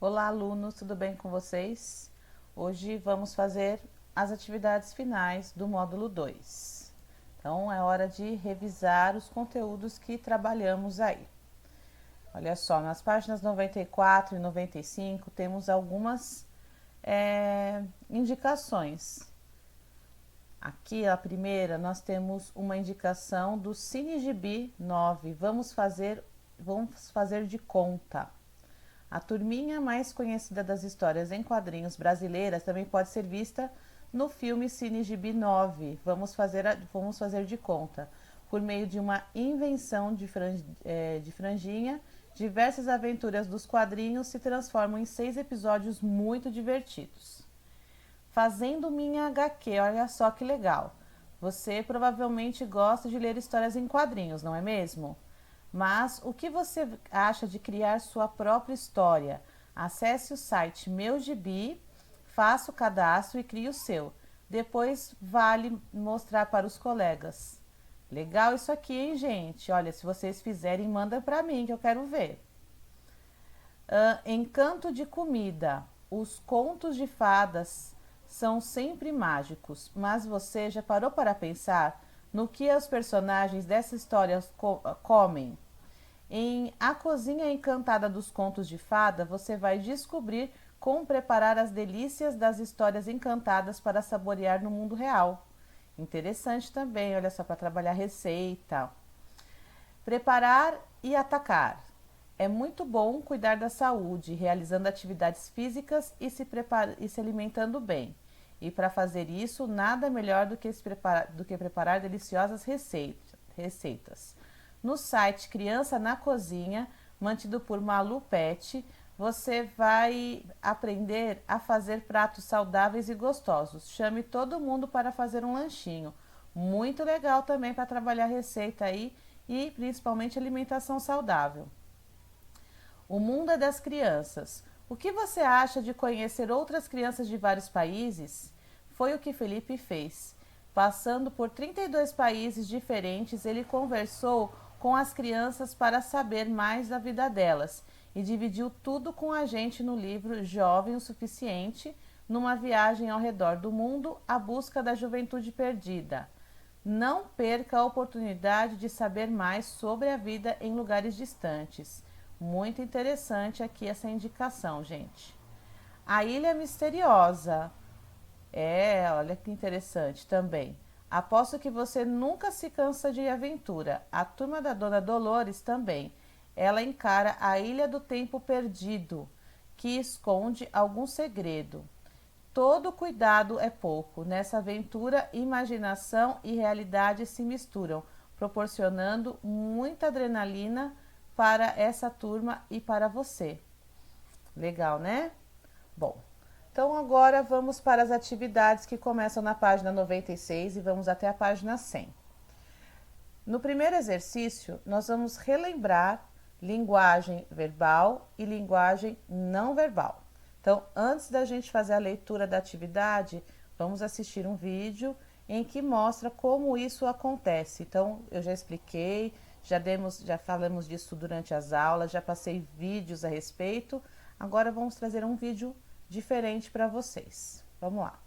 Olá, alunos, tudo bem com vocês? Hoje vamos fazer as atividades finais do módulo 2. Então, é hora de revisar os conteúdos que trabalhamos aí. Olha só, nas páginas 94 e 95 temos algumas indicações. Aqui, a primeira, nós temos uma indicação do CineGibi 9. Vamos fazer de conta. A turminha mais conhecida das histórias em quadrinhos brasileiras também pode ser vista no filme CineGibi 9. Vamos fazer de conta. Por meio de uma invenção de franjinha, diversas aventuras dos quadrinhos se transformam em 6 episódios muito divertidos. Fazendo minha HQ, olha só que legal. Você provavelmente gosta de ler histórias em quadrinhos, não é mesmo? Mas o que você acha de criar sua própria história? Acesse o site Meu Gibi, faça o cadastro e crie o seu. Depois vale mostrar para os colegas. Legal isso aqui, hein, gente? Olha, se vocês fizerem, manda para mim que eu quero ver. Encanto de comida. Os contos de fadas são sempre mágicos, mas você já parou para pensar no que os personagens dessa história comem? Em A Cozinha Encantada dos Contos de Fada, você vai descobrir como preparar as delícias das histórias encantadas para saborear no mundo real. Interessante também, olha só, para trabalhar receita. Preparar e atacar. É muito bom cuidar da saúde, realizando atividades físicas e se alimentando bem. E para fazer isso, nada melhor do que preparar deliciosas receitas. No site Criança na Cozinha, mantido por Malu Pet, você vai aprender a fazer pratos saudáveis e gostosos. Chame todo mundo para fazer um lanchinho. Muito legal também para trabalhar receita aí e principalmente alimentação saudável. O mundo é das crianças. O que você acha de conhecer outras crianças de vários países? Foi o que Felipe fez. Passando por 32 países diferentes, ele conversou com as crianças para saber mais da vida delas e dividiu tudo com a gente no livro Jovem o Suficiente, numa viagem ao redor do mundo à busca da juventude perdida. Não perca a oportunidade de saber mais sobre a vida em lugares distantes. Muito interessante aqui essa indicação, gente. A Ilha Misteriosa. Olha que interessante também. Aposto que você nunca se cansa de aventura. A turma da Dona Dolores também. Ela encara a Ilha do Tempo Perdido, que esconde algum segredo. Todo cuidado é pouco. Nessa aventura, imaginação e realidade se misturam, proporcionando muita adrenalina para essa turma e para você. Legal, né? Bom, então agora vamos para as atividades que começam na página 96 e vamos até a página 100. No primeiro exercício, nós vamos relembrar linguagem verbal e linguagem não verbal. Então, antes da gente fazer a leitura da atividade, vamos assistir um vídeo em que mostra como isso acontece. Então, eu já expliquei, já falamos disso durante as aulas, já passei vídeos a respeito. Agora vamos trazer um vídeo diferente para vocês. Vamos lá.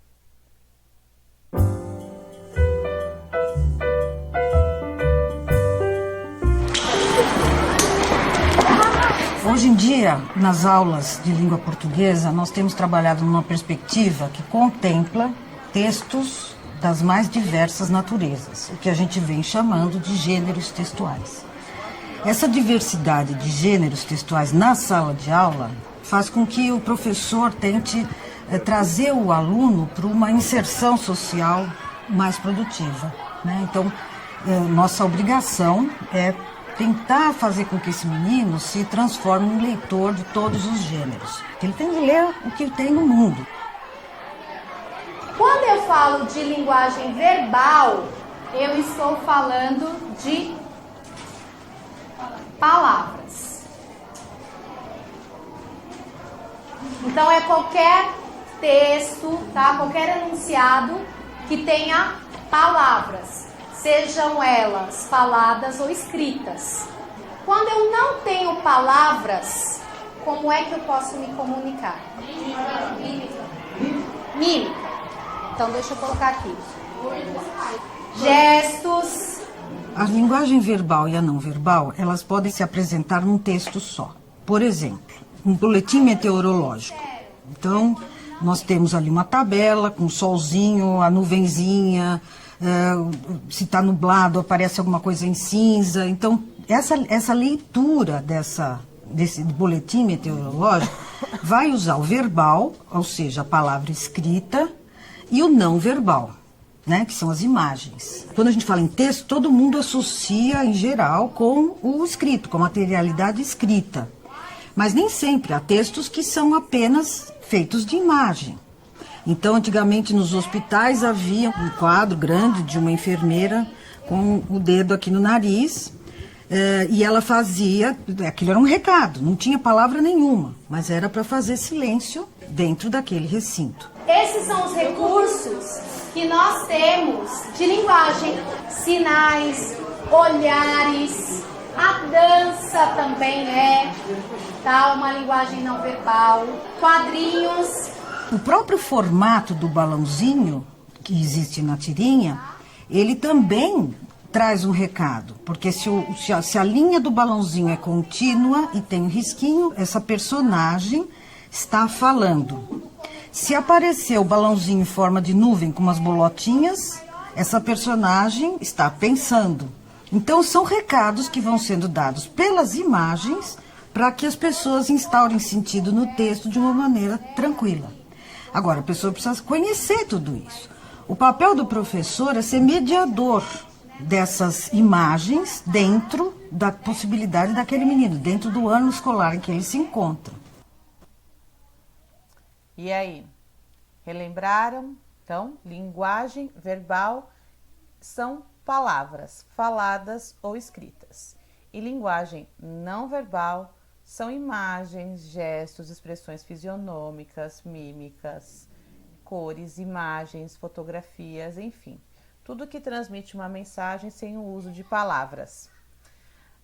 Hoje em dia, nas aulas de língua portuguesa, nós temos trabalhado numa perspectiva que contempla textos das mais diversas naturezas, o que a gente vem chamando de gêneros textuais. Essa diversidade de gêneros textuais na sala de aula faz com que o professor tente trazer o aluno para uma inserção social mais produtiva, né? Então, nossa obrigação é tentar fazer com que esse menino se transforme em leitor de todos os gêneros. Ele tem que ler o que tem no mundo. Quando eu falo de linguagem verbal, eu estou falando de palavras. Então é qualquer texto, tá? Qualquer enunciado que tenha palavras, sejam elas faladas ou escritas. Quando eu não tenho palavras, como é que eu posso me comunicar? Mímica. Então, deixa eu colocar aqui. Gestos. A linguagem verbal e a não verbal, elas podem se apresentar num texto só. Por exemplo, um boletim meteorológico. Então, nós temos ali uma tabela com o solzinho, a nuvenzinha, se está nublado, aparece alguma coisa em cinza. Então, essa leitura desse boletim meteorológico vai usar o verbal, ou seja, a palavra escrita, e o não verbal, né, que são as imagens. Quando a gente fala em texto, todo mundo associa, em geral, com o escrito, com a materialidade escrita. Mas nem sempre há textos que são apenas feitos de imagem. Então, antigamente, nos hospitais havia um quadro grande de uma enfermeira com o dedo aqui no nariz, e ela fazia, aquilo era um recado, não tinha palavra nenhuma, mas era para fazer silêncio dentro daquele recinto. Esses são os recursos que nós temos de linguagem, sinais, olhares, a dança também tá? Uma linguagem não verbal, quadrinhos. O próprio formato do balãozinho, que existe na tirinha, ele também traz um recado, porque se a linha do balãozinho é contínua e tem um risquinho, essa personagem está falando. Se aparecer o balãozinho em forma de nuvem com umas bolotinhas, essa personagem está pensando. Então, são recados que vão sendo dados pelas imagens para que as pessoas instaurem sentido no texto de uma maneira tranquila. Agora, a pessoa precisa conhecer tudo isso. O papel do professor é ser mediador dessas imagens dentro da possibilidade daquele menino, dentro do ano escolar em que ele se encontra. E aí, relembraram? Então, linguagem verbal são palavras faladas ou escritas. E linguagem não verbal são imagens, gestos, expressões fisionômicas, mímicas, cores, imagens, fotografias, enfim. Tudo que transmite uma mensagem sem o uso de palavras.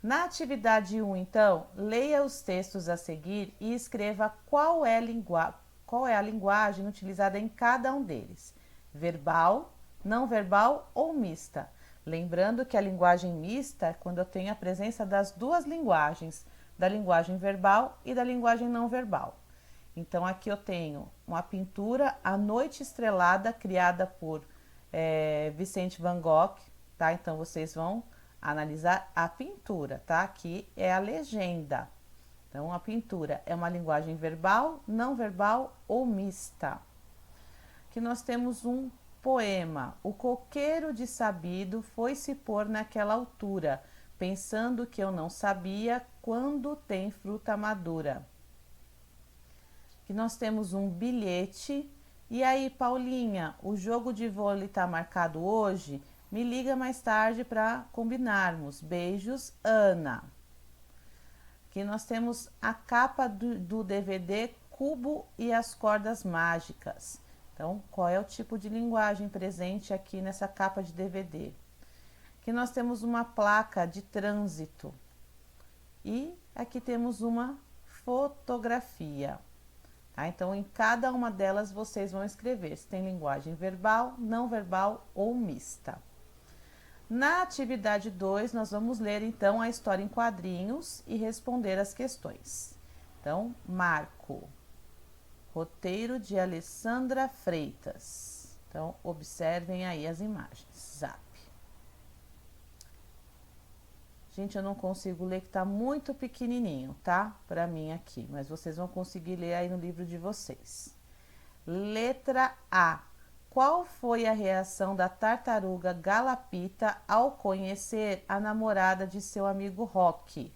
Na atividade 1, então, leia os textos a seguir e escreva qual é a linguagem utilizada em cada um deles. Verbal, não verbal ou mista. Lembrando que a linguagem mista é quando eu tenho a presença das duas linguagens, da linguagem verbal e da linguagem não verbal. Então, aqui eu tenho uma pintura, A Noite Estrelada, criada por Vicente Van Gogh, tá? Então, vocês vão analisar a pintura, tá? Aqui é a legenda. Então, a pintura é uma linguagem verbal, não verbal ou mista. Aqui nós temos um poema. O coqueiro de sabido foi se pôr naquela altura, pensando que eu não sabia quando tem fruta madura. Aqui nós temos um bilhete. E aí, Paulinha, o jogo de vôlei está marcado hoje? Me liga mais tarde para combinarmos. Beijos, Ana. Aqui nós temos a capa do DVD Cubo e as Cordas Mágicas. Então, qual é o tipo de linguagem presente aqui nessa capa de DVD? Aqui nós temos uma placa de trânsito. E aqui temos uma fotografia. Tá? Então, em cada uma delas, vocês vão escrever se tem linguagem verbal, não verbal ou mista. Na atividade 2, nós vamos ler, então, a história em quadrinhos e responder as questões. Então, Marco. Roteiro de Alessandra Freitas. Então, observem aí as imagens. Zap. Gente, eu não consigo ler, que tá muito pequenininho, tá? Para mim aqui, mas vocês vão conseguir ler aí no livro de vocês. Letra A. Qual foi a reação da tartaruga Galapita ao conhecer a namorada de seu amigo Rock?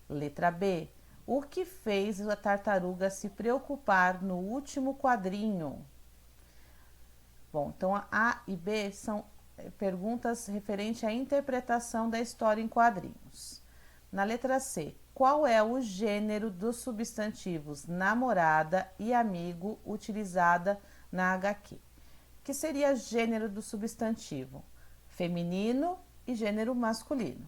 Letra B. O que fez a tartaruga se preocupar no último quadrinho? Bom, então a A e B são perguntas referentes à interpretação da história em quadrinhos. Na letra C, qual é o gênero dos substantivos namorada e amigo utilizada na HQ? Que seria gênero do substantivo? Feminino e gênero masculino.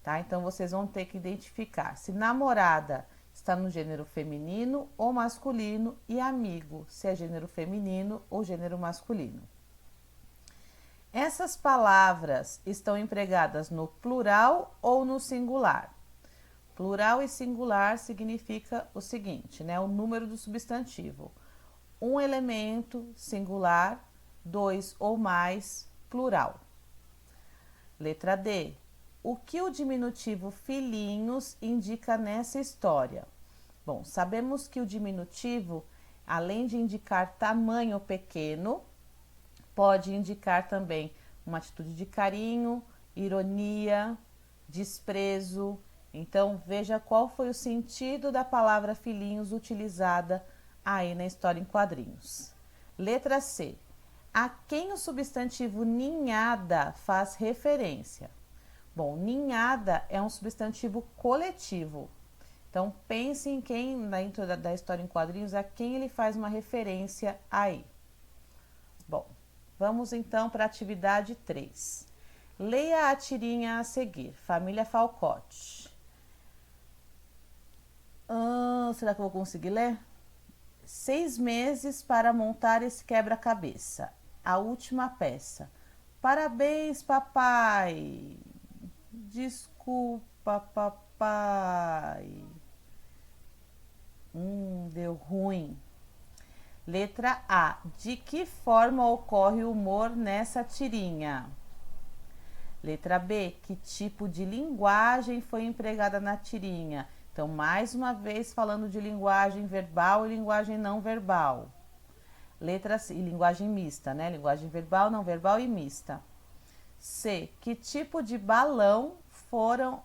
Tá? Então, vocês vão ter que identificar se namorada está no gênero feminino ou masculino, e amigo, se é gênero feminino ou gênero masculino. Essas palavras estão empregadas no plural ou no singular? Plural e singular significa o seguinte, né? O número do substantivo. Um elemento, singular, dois ou mais, plural. Letra D. O que o diminutivo filhinhos indica nessa história? Bom, sabemos que o diminutivo, além de indicar tamanho pequeno, pode indicar também uma atitude de carinho, ironia, desprezo. Então, veja qual foi o sentido da palavra filhinhos utilizada aí na história em quadrinhos. Letra C. A quem o substantivo ninhada faz referência? Bom, ninhada é um substantivo coletivo. Então, pense em quem, dentro da história em quadrinhos, a quem ele faz uma referência aí. Bom, vamos então para a atividade 3. Leia a tirinha a seguir. Família Falcote. Será que eu vou conseguir ler? 6 meses para montar esse quebra-cabeça. A última peça. Parabéns, papai. Desculpa, papai. Deu ruim. Letra A. De que forma ocorre o humor nessa tirinha? Letra B. Que tipo de linguagem foi empregada na tirinha? Então, mais uma vez, falando de linguagem verbal e linguagem não verbal. Letra C. E linguagem mista, né? Linguagem verbal, não verbal e mista. C. Que tipo de balão foram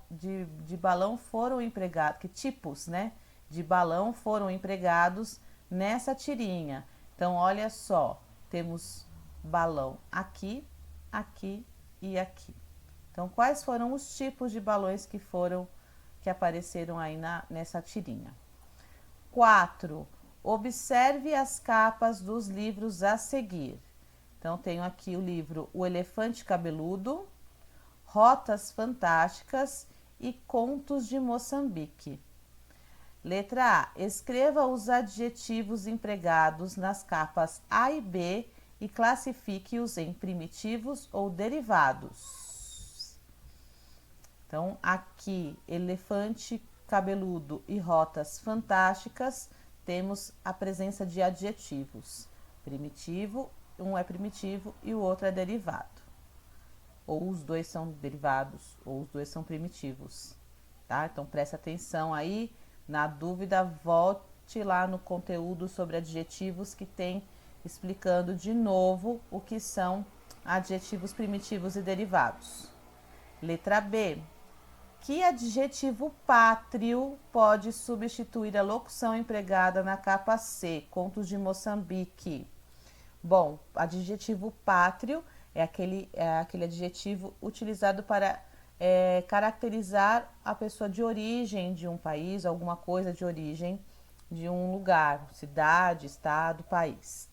empregados? Que tipos, né? De balão foram empregados nessa tirinha? Então, olha só, temos balão aqui, aqui e aqui. Então, quais foram os tipos de balões que apareceram aí nessa tirinha? 4. Observe as capas dos livros a seguir. Então, tenho aqui o livro O Elefante Cabeludo, Rotas Fantásticas e Contos de Moçambique. Letra A. Escreva os adjetivos empregados nas capas A e B e classifique-os em primitivos ou derivados. Então, aqui, elefante cabeludo e rotas fantásticas, temos a presença de adjetivos. Primitivo, um é primitivo e o outro é derivado. Ou os dois são derivados, ou os dois são primitivos, tá? Então, preste atenção aí. Na dúvida, volte lá no conteúdo sobre adjetivos que tem explicando de novo o que são adjetivos primitivos e derivados. Letra B. Que adjetivo pátrio pode substituir a locução empregada na capa C, Contos de Moçambique? Bom, adjetivo pátrio é aquele adjetivo utilizado para caracterizar a pessoa de origem de um país, alguma coisa de origem de um lugar, cidade, estado, país.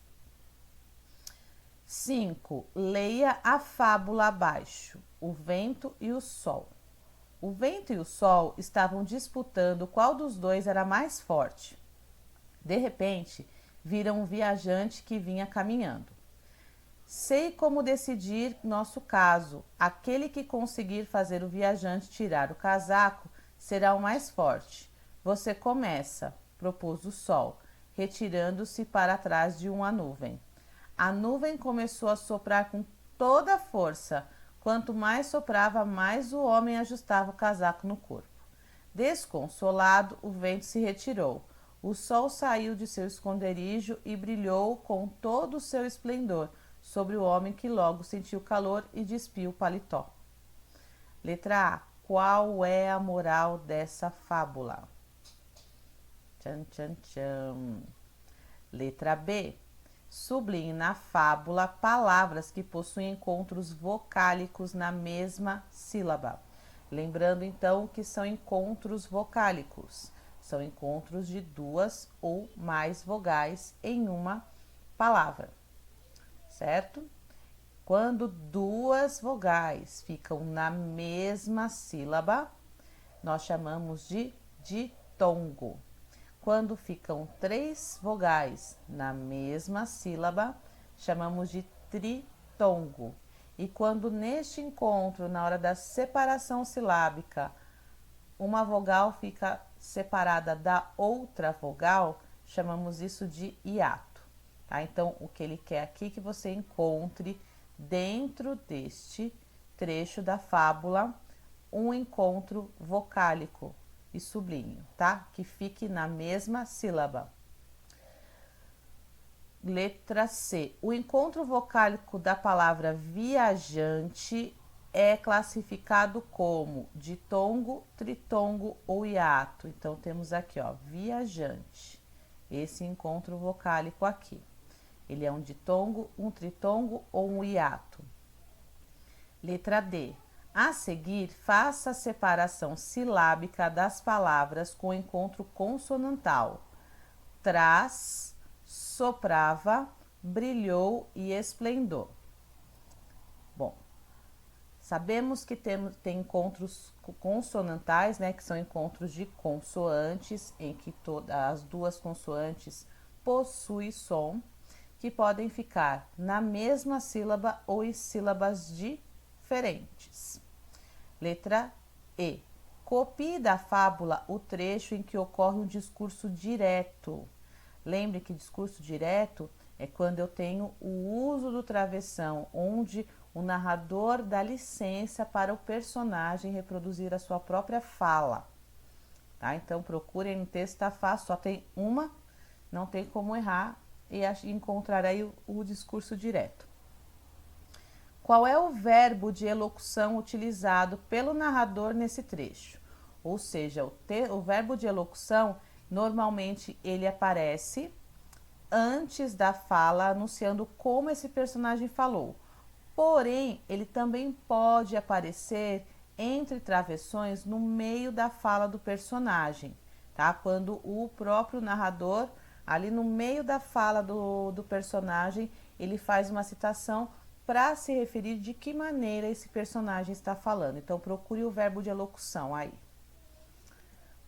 5. Leia a fábula abaixo. O vento e o sol. O vento e o sol estavam disputando qual dos dois era mais forte. De repente, viram um viajante que vinha caminhando. Sei como decidir nosso caso. Aquele que conseguir fazer o viajante tirar o casaco será o mais forte. Você começa, propôs o sol, retirando-se para trás de uma nuvem. A nuvem começou a soprar com toda a força. Quanto mais soprava, mais o homem ajustava o casaco no corpo. Desconsolado, o vento se retirou. O sol saiu de seu esconderijo e brilhou com todo o seu esplendor sobre o homem, que logo sentiu calor e despiu o paletó. Letra A. Qual é a moral dessa fábula? Tchan, tchan, tchan. Letra B. Sublinhe na fábula palavras que possuem encontros vocálicos na mesma sílaba. Lembrando, então, que são encontros vocálicos. São encontros de 2 ou mais vogais em uma palavra. Certo? Quando 2 vogais ficam na mesma sílaba, nós chamamos de ditongo. Quando ficam 3 vogais na mesma sílaba, chamamos de tritongo. E quando neste encontro, na hora da separação silábica, uma vogal fica separada da outra vogal, chamamos isso de hiato. Tá? Então, o que ele quer aqui é que você encontre dentro deste trecho da fábula um encontro vocálico, e sublinho, tá? Que fique na mesma sílaba. Letra C. O encontro vocálico da palavra viajante é classificado como ditongo, tritongo ou hiato. Então, temos aqui, ó, viajante. Esse encontro vocálico aqui. Ele é um ditongo, um tritongo ou um hiato. Letra D. A seguir, faça a separação silábica das palavras com encontro consonantal. Traz, soprava, brilhou e esplendor. Bom, sabemos que tem encontros consonantais, né, que são encontros de consoantes, em que as duas consoantes possuem som, que podem ficar na mesma sílaba ou em sílabas diferentes. Letra E. Copie da fábula o trecho em que ocorre um discurso direto. Lembre que discurso direto é quando eu tenho o uso do travessão, onde o narrador dá licença para o personagem reproduzir a sua própria fala. Tá? Então, procurem no texto, tá fácil, só tem uma, não tem como errar e encontrar aí o discurso direto. Qual é o verbo de elocução utilizado pelo narrador nesse trecho? Ou seja, o verbo de elocução, normalmente ele aparece antes da fala, anunciando como esse personagem falou. Porém, ele também pode aparecer entre travessões no meio da fala do personagem, tá? Quando o próprio narrador, ali no meio da fala do personagem, ele faz uma citação para se referir de que maneira esse personagem está falando. Então, procure o verbo de elocução aí.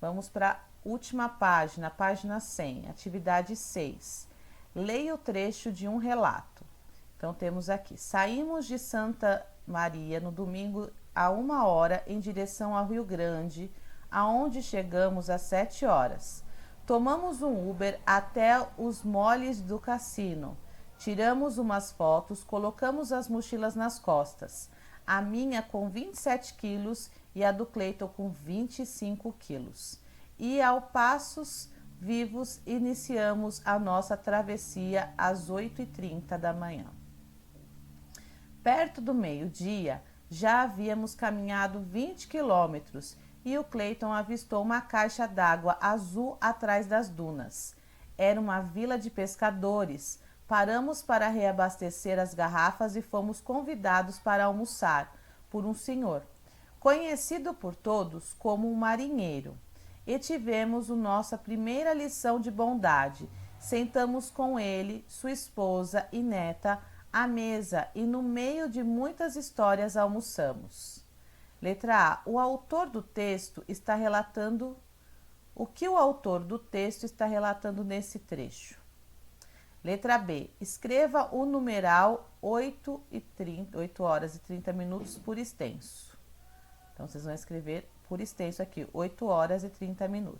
Vamos para a última página, página 100, atividade 6. Leia o trecho de um relato. Então, temos aqui: saímos de Santa Maria no domingo a 1h em direção ao Rio Grande, aonde chegamos às 7h. Tomamos um Uber até os moles do cassino. Tiramos umas fotos, colocamos as mochilas nas costas. A minha com 27 quilos e a do Cleiton com 25 quilos. E ao Passos Vivos iniciamos a nossa travessia às 8h30 da manhã. Perto do meio-dia, já havíamos caminhado 20 quilômetros e o Cleiton avistou uma caixa d'água azul atrás das dunas. Era uma vila de pescadores. Paramos para reabastecer as garrafas e fomos convidados para almoçar por um senhor, conhecido por todos como um marinheiro. E tivemos a nossa primeira lição de bondade. Sentamos com ele, sua esposa e neta à mesa e no meio de muitas histórias almoçamos. Letra A. O autor do texto está relatando... O que o autor do texto está relatando nesse trecho? Letra B. Escreva o numeral 8h30 por extenso. Então, vocês vão escrever por extenso aqui, 8h30.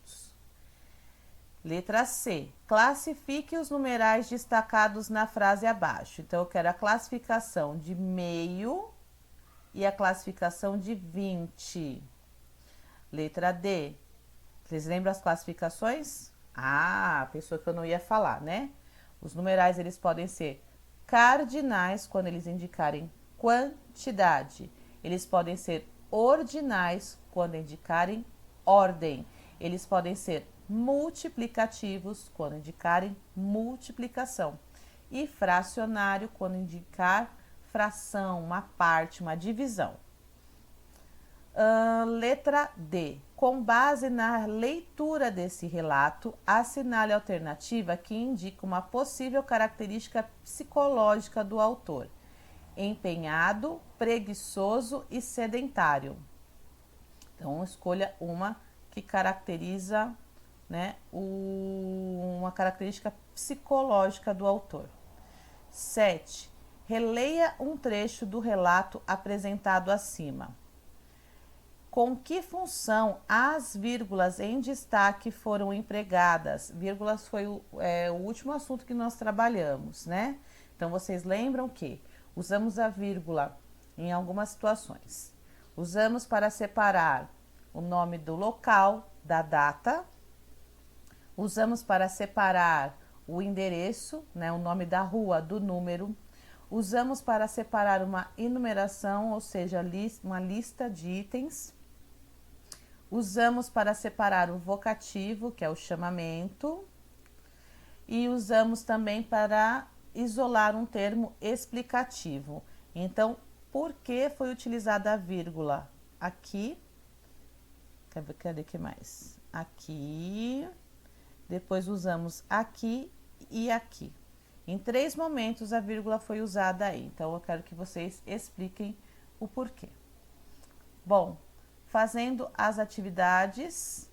Letra C. Classifique os numerais destacados na frase abaixo. Então, eu quero a classificação de meio e a classificação de 20. Letra D. Vocês lembram as classificações? Ah, pensou que eu não ia falar, né? Os numerais, eles podem ser cardinais, quando eles indicarem quantidade. Eles podem ser ordinais, quando indicarem ordem. Eles podem ser multiplicativos, quando indicarem multiplicação. E fracionário, quando indicar fração, uma parte, uma divisão. Letra D. Com base na leitura desse relato, assinale a alternativa que indica uma possível característica psicológica do autor: empenhado, preguiçoso e sedentário. Então, escolha uma que caracteriza, né, uma característica psicológica do autor. 7. Releia um trecho do relato apresentado acima. Com que função as vírgulas em destaque foram empregadas? Vírgulas foi o último assunto que nós trabalhamos, né? Então, vocês lembram que usamos a vírgula em algumas situações. Usamos para separar o nome do local da data. Usamos para separar o endereço, né, o nome da rua do número. Usamos para separar uma enumeração, ou seja, uma lista de itens. Usamos para separar o vocativo, que é o chamamento. E usamos também para isolar um termo explicativo. Então, por que foi utilizada a vírgula? Aqui. Cadê que mais? Aqui. Depois usamos aqui e aqui. Em 3 momentos a vírgula foi usada aí. Então, eu quero que vocês expliquem o porquê. Bom, fazendo as atividades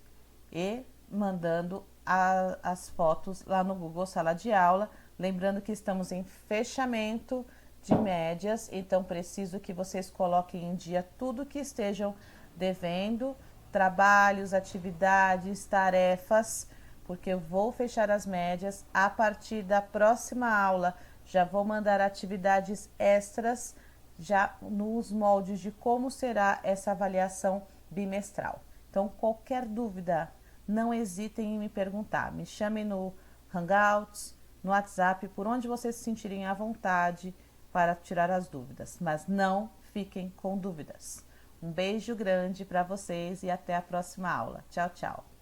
e mandando as fotos lá no Google Sala de Aula. Lembrando que estamos em fechamento de médias, então preciso que vocês coloquem em dia tudo que estejam devendo, trabalhos, atividades, tarefas, porque eu vou fechar as médias. A partir da próxima aula, já vou mandar atividades extras, já nos moldes de como será essa avaliação bimestral. Então, qualquer dúvida, não hesitem em me perguntar. Me chamem no Hangouts, no WhatsApp, por onde vocês se sentirem à vontade para tirar as dúvidas. Mas não fiquem com dúvidas. Um beijo grande para vocês e até a próxima aula. Tchau, tchau.